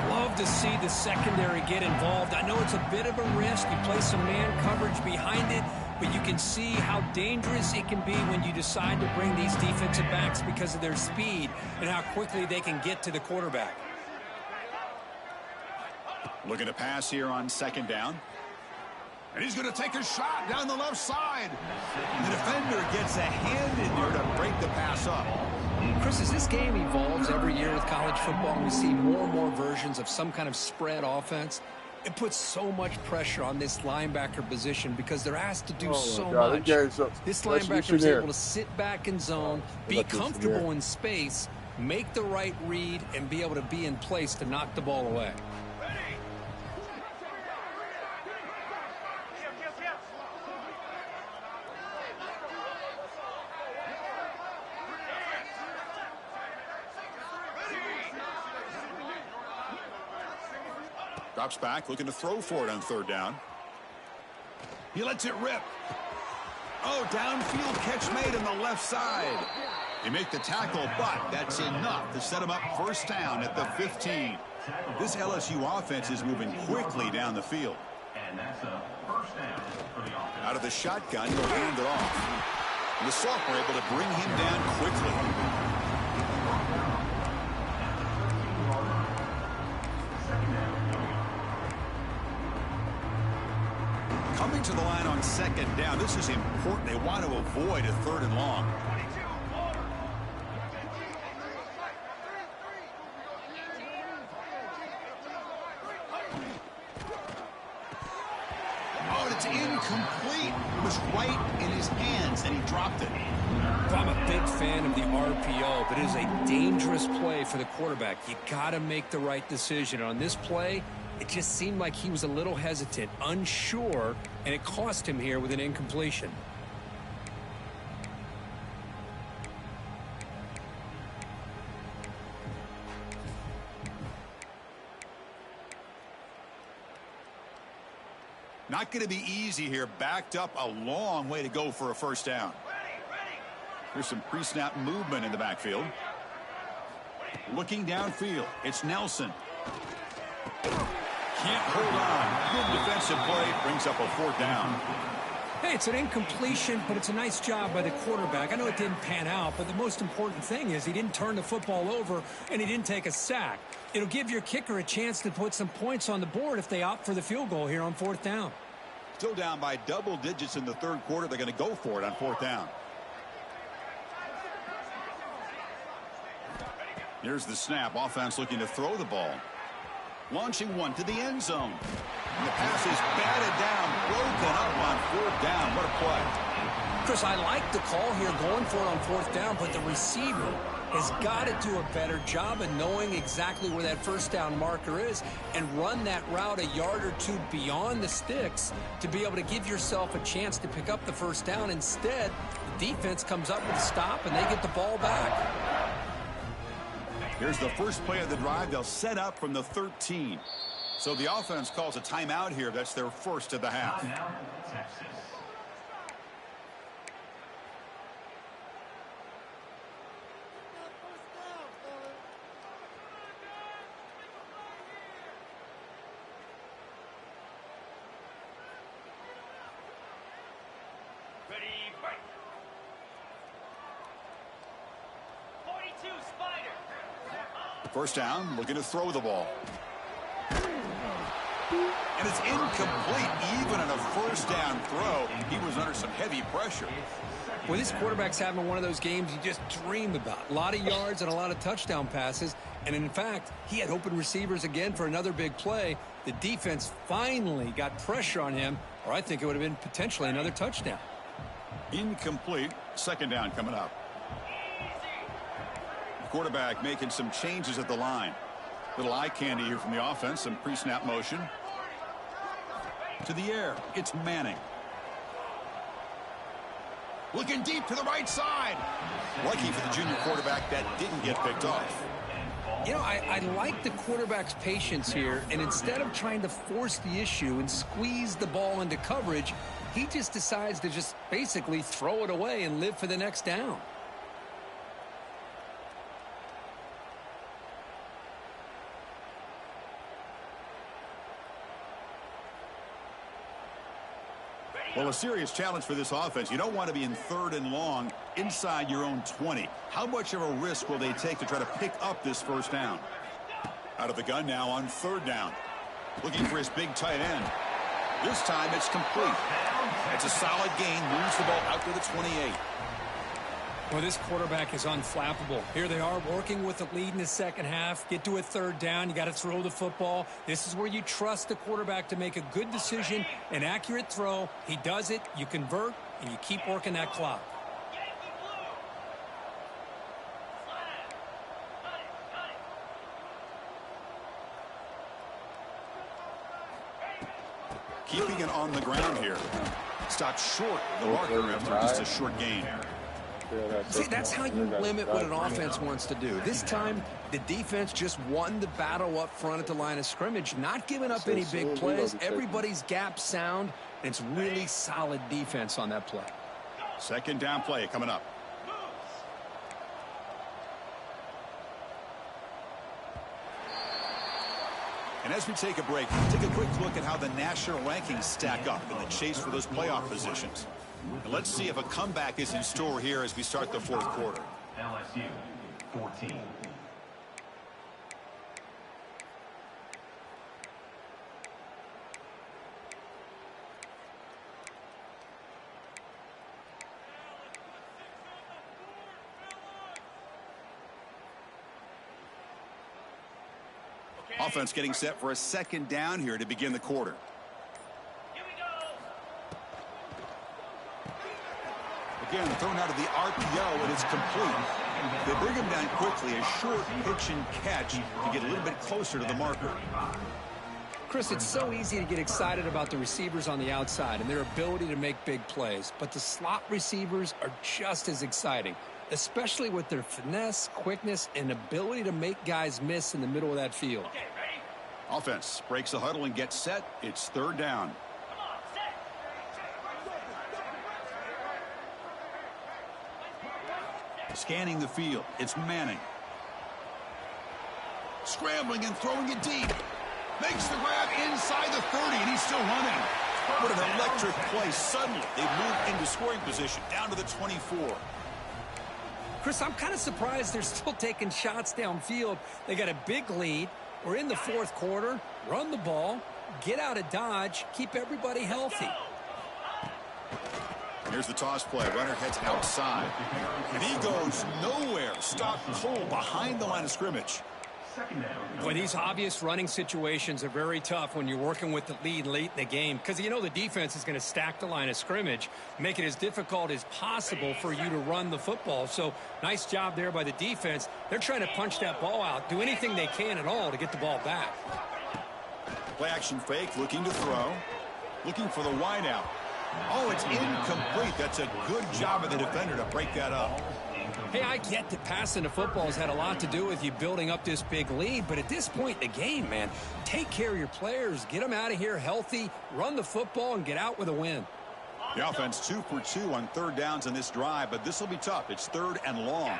Love to see the secondary get involved. I know it's a bit of a risk. You play some man coverage behind it, but you can see how dangerous it can be when you decide to bring these defensive backs because of their speed and how quickly they can get to the quarterback. Looking to pass here on second down. And he's going to take a shot down the left side. The defender gets a hand in there to break the pass up. Chris, as this game evolves every year with college football, and we see more and more versions of some kind of spread offense, it puts so much pressure on this linebacker position because they're asked to do so much. This linebacker is able to sit back in zone, be comfortable in space, make the right read, and be able to be in place to knock the ball away. Drops back, looking to throw for it on third down. He lets it rip. Oh, downfield catch made on the left side. They make the tackle, but that's enough to set him up first down at the 15. This LSU offense is moving quickly down the field. And that's a first down for the offense. Out of the shotgun, he'll hand it off. And the sophomore able to bring him down quickly. Coming to the line on second down. This is important. They want to avoid a third and long. Oh, and it's incomplete. It was right in his hands, and he dropped it. I'm a big fan of the RPO, but it is a dangerous play for the quarterback. You got to make the right decision. On this play, it just seemed like he was a little hesitant, unsure, and it cost him here with an incompletion. Not going to be easy here. Backed up a long way to go for a first down. There's some pre-snap movement in the backfield. Looking downfield, it's Nelson. Can't hold on. Good defensive play. Brings up a fourth down. Hey, it's an incompletion, but it's a nice job by the quarterback. I know it didn't pan out, but the most important thing is he didn't turn the football over and he didn't take a sack. It'll give your kicker a chance to put some points on the board if they opt for the field goal here on fourth down. Still down by double digits in the third quarter. They're going to go for it on fourth down. Here's the snap. Offense looking to throw the ball. Launching one to the end zone. And the pass is batted down, broken up on fourth down. What a play. Chris, I like the call here going for it on fourth down, but the receiver has got to do a better job of knowing exactly where that first down marker is and run that route a yard or two beyond the sticks to be able to give yourself a chance to pick up the first down. Instead, the defense comes up with a stop and they get the ball back. Here's the first play of the drive. They'll set up from the 13. So the offense calls a timeout here. That's their first of the half. Timeout, Texas. Ready, fight. 42 Spider. First down, looking to throw the ball. And it's incomplete. Even on a first down throw, he was under some heavy pressure. Well, this quarterback's having one of those games you just dream about. A lot of yards and a lot of touchdown passes. And in fact, he had open receivers again for another big play. The defense finally got pressure on him, or I think it would have been potentially another touchdown. Incomplete. Second down coming up. The quarterback making some changes at the line. Little eye candy here from the offense. Some pre-snap motion. To the air. It's Manning. Looking deep to the right side. Lucky for the junior quarterback that didn't get picked off. You know, I like the quarterback's patience here, and instead of trying to force the issue and squeeze the ball into coverage, he just decides to just basically throw it away and live for the next down. Well, a serious challenge for this offense. You don't want to be in 3rd and long inside your own 20. How much of a risk will they take to try to pick up this first down? Out of the gun now on 3rd down. Looking for his big tight end. This time it's complete. It's a solid gain. Moves the ball out to the 28. Well, this quarterback is unflappable. Here they are working with the lead in the second half. Get to a 3rd down. You got to throw the football. This is where you trust the quarterback to make a good decision, an accurate throw. He does it. You convert, and you keep working that clock. Keeping it on the ground here. Stopped short the marker after just a short gain. See, that's how you limit what an offense wants to do. This time, the defense just won the battle up front at the line of scrimmage, not giving up any big plays. Everybody's gap sound. It's really solid defense on that play. 2nd down play coming up. And as we take a break, take a quick look at how the national rankings stack up in the chase for those playoff positions. And let's see if a comeback is in store here as we start the 4th quarter. LSU 14. Offense getting set for a 2nd down here to begin the quarter. Again, thrown out of the RPO, and it's complete. They bring him down quickly, a short pitch and catch to get a little bit closer to the marker. Chris, it's so easy to get excited about the receivers on the outside and their ability to make big plays, but the slot receivers are just as exciting, especially with their finesse, quickness, and ability to make guys miss in the middle of that field. Offense breaks the huddle and gets set. It's 3rd down. Scanning the field. It's Manning. Scrambling and throwing it deep. Makes the grab inside the 30, and he's still running. What an electric play. Suddenly, they've moved into scoring position, down to the 24. Chris, I'm kind of surprised they're still taking shots downfield. They got a big lead. We're in the 4th quarter. Run the ball. Get out of Dodge. Keep everybody healthy. Here's the toss play. Runner heads outside. And he goes nowhere. Stopped cold behind the line of scrimmage. Boy, these obvious running situations are very tough when you're working with the lead late in the game because you know the defense is going to stack the line of scrimmage, make it as difficult as possible for you to run the football. So nice job there by the defense. They're trying to punch that ball out, do anything they can at all to get the ball back. Play action fake, looking to throw. Looking for the wide out. Oh, it's incomplete. That's a good job of the defender to break that up. Hey, I get that passing the football has had a lot to do with you building up this big lead, but at this point in the game, man, take care of your players, get them out of here healthy, run the football, and get out with a win. The offense 2 for 2 on 3rd downs in this drive, but this will be tough. It's 3rd and long.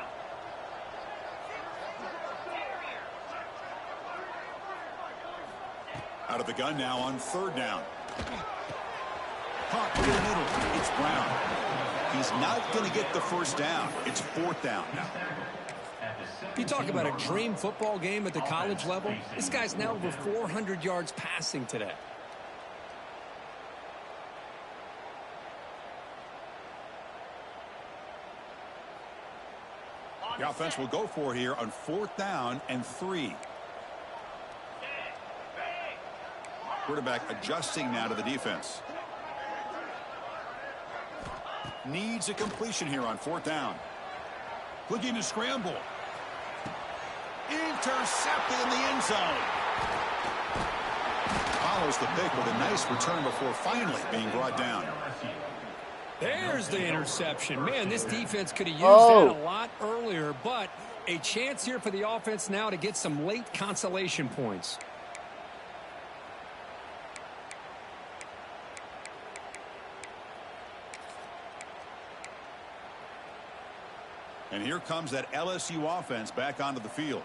Out of the gun now on 3rd down. Caught in the middle. It's Brown. He's not going to get the first down. It's 4th down now. You talk about a dream football game at the college level. This guy's now over 400 yards passing today. The offense will go for it here on 4th down and 3. Quarterback adjusting now to the defense. Needs a completion here on 4th down. Looking to scramble. Intercepted in the end zone. Follows the pick with a nice return before finally being brought down. There's the interception. Man, this defense could have used that a lot earlier, but a chance here for the offense now to get some late consolation points. And here comes that LSU offense back onto the field.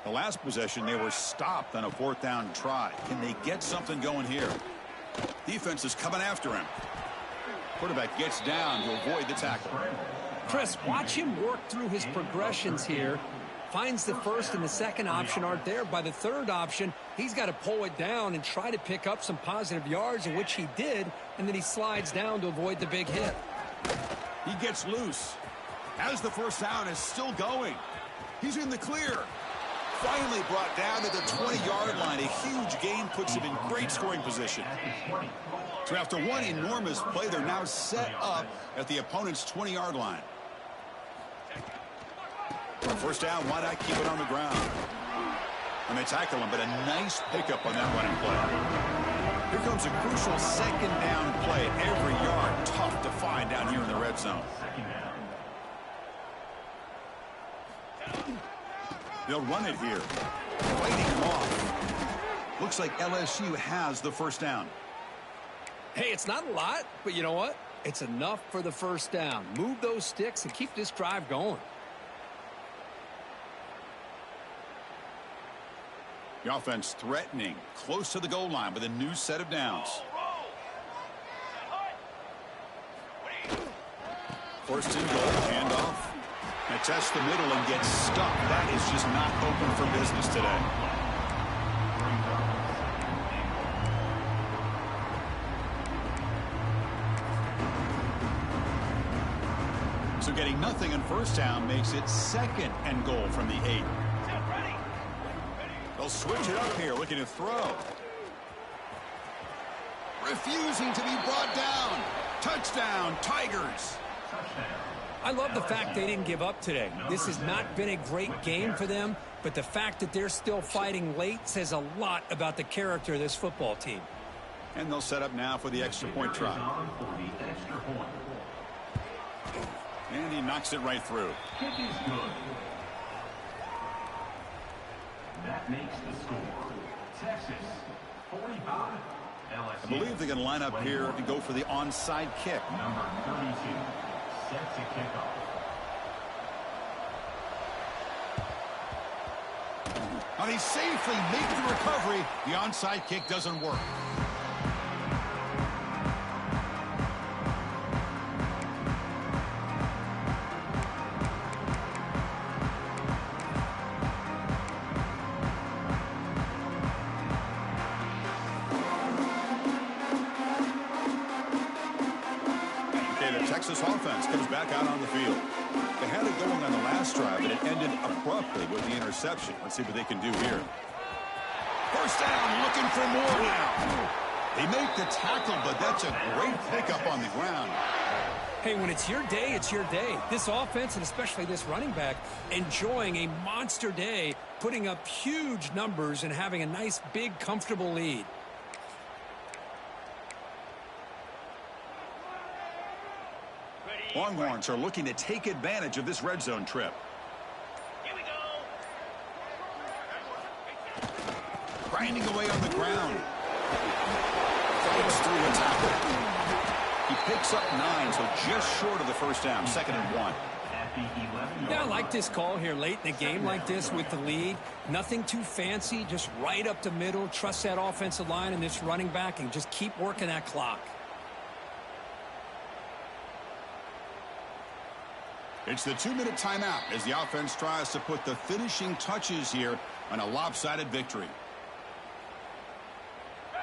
The last possession, they were stopped on a 4th down try. Can they get something going here? Defense is coming after him. Quarterback gets down to avoid the tackle. Chris, watch him work through his progressions here. Finds the first and the second option aren't there. By the third option, he's got to pull it down and try to pick up some positive yards, in which he did, and then he slides down to avoid the big hit. He gets loose. Has the first down, is still going. He's in the clear. Finally brought down to the 20-yard line. A huge gain puts him in great scoring position. So after one enormous play, they're now set up at the opponent's 20-yard line. On first down, why not keep it on the ground? And they tackle him, but a nice pickup on that running play. Here comes a crucial 2nd down play. Every yard tough to find down here in the red zone. They'll run it here. Fighting him off. Looks like LSU has the first down. Hey, it's not a lot, but you know what? It's enough for the first down. Move those sticks and keep this drive going. The offense threatening, close to the goal line with a new set of downs. First and goal, handoff. They test the middle and get stuck. That is just not open for business today. So getting nothing in first down makes it 2nd and goal from the 8. They'll switch it up here, looking to throw. Refusing to be brought down. Touchdown, Tigers. I love the fact they didn't give up today. This has not been a great game for them, but the fact that they're still fighting late says a lot about the character of this football team. And they'll set up now for the extra point try. And he knocks it right through. Kick is good. That makes the score. Texas 45. LSU. I believe they're going to line up here and go for the onside kick. Number 32. Set to kick off. Now they safely make the recovery. The onside kick doesn't work. Texas offense comes back out on the field. They had it going on the last drive, but it ended abruptly with the interception. Let's see what they can do here. First down, looking for more now. They make the tackle, but that's a great pickup on the ground. Hey, when it's your day, it's your day. This offense, and especially this running back, enjoying a monster day, putting up huge numbers and having a nice, big, comfortable lead. Longhorns are looking to take advantage of this red zone trip. Here we go. Grinding away on the ground. Goes through a tackle. He picks up 9, so just short of the first down. 2nd and 1. Yeah, I like this call here late in a game like this with the lead. Nothing too fancy, just right up the middle. Trust that offensive line and this running back and just keep working that clock. It's the 2-minute timeout as the offense tries to put the finishing touches here on a lopsided victory.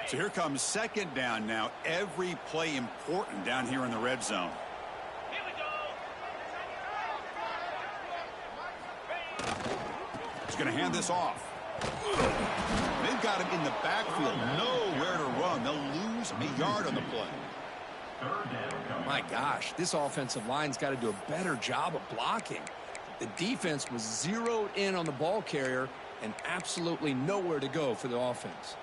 So here comes 2nd down now. Every play important down here in the red zone. Here we go. He's going to hand this off. They've got him in the backfield. Nowhere to run. They'll lose a yard on the play. My gosh, this offensive line's got to do a better job of blocking. The defense was zeroed in on the ball carrier and absolutely nowhere to go for the offense.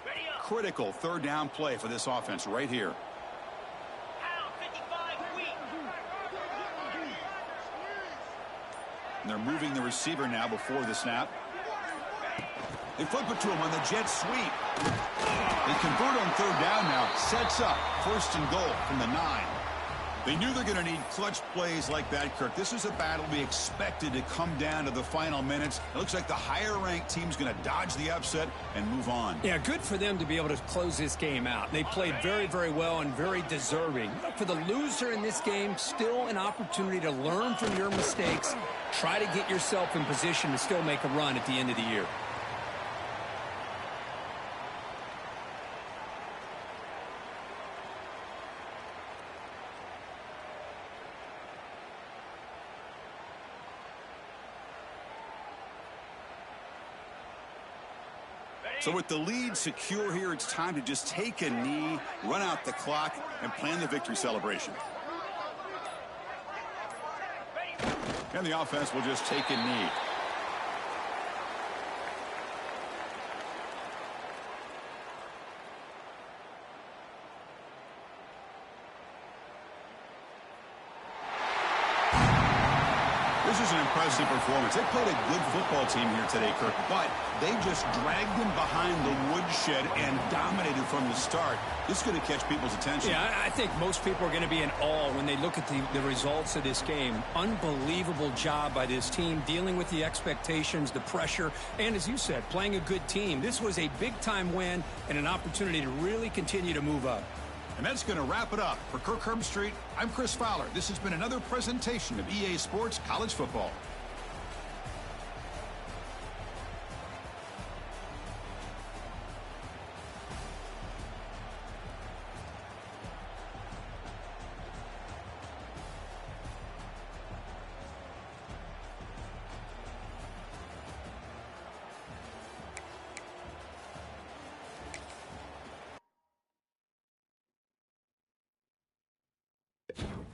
Ready up. Critical 3rd down play for this offense right here. Pound 55 weak. And they're moving the receiver now before the snap. They flip it to him on the jet sweep. They convert on third down now. Sets up first and goal from the 9. They knew they're going to need clutch plays like that, Kirk. This is a battle we expected to come down to the final minutes. It looks like the higher-ranked team's going to dodge the upset and move on. Yeah, good for them to be able to close this game out. They played very, very well and very deserving. For the loser in this game, still an opportunity to learn from your mistakes. Try to get yourself in position to still make a run at the end of the year. So with the lead secure here, it's time to just take a knee, run out the clock, and plan the victory celebration. And the offense will just take a knee. This is an impressive performance. They played a good football team here today, Kirk, but they just dragged them behind the woodshed and dominated from the start. This is going to catch people's attention. Yeah, I think most people are going to be in awe when they look at the results of this game. Unbelievable job by this team, dealing with the expectations, the pressure, and as you said, playing a good team. This was a big-time win and an opportunity to really continue to move up. And that's going to wrap it up. For Kirk Herbstreit, I'm Chris Fowler. This has been another presentation of EA Sports College Football. you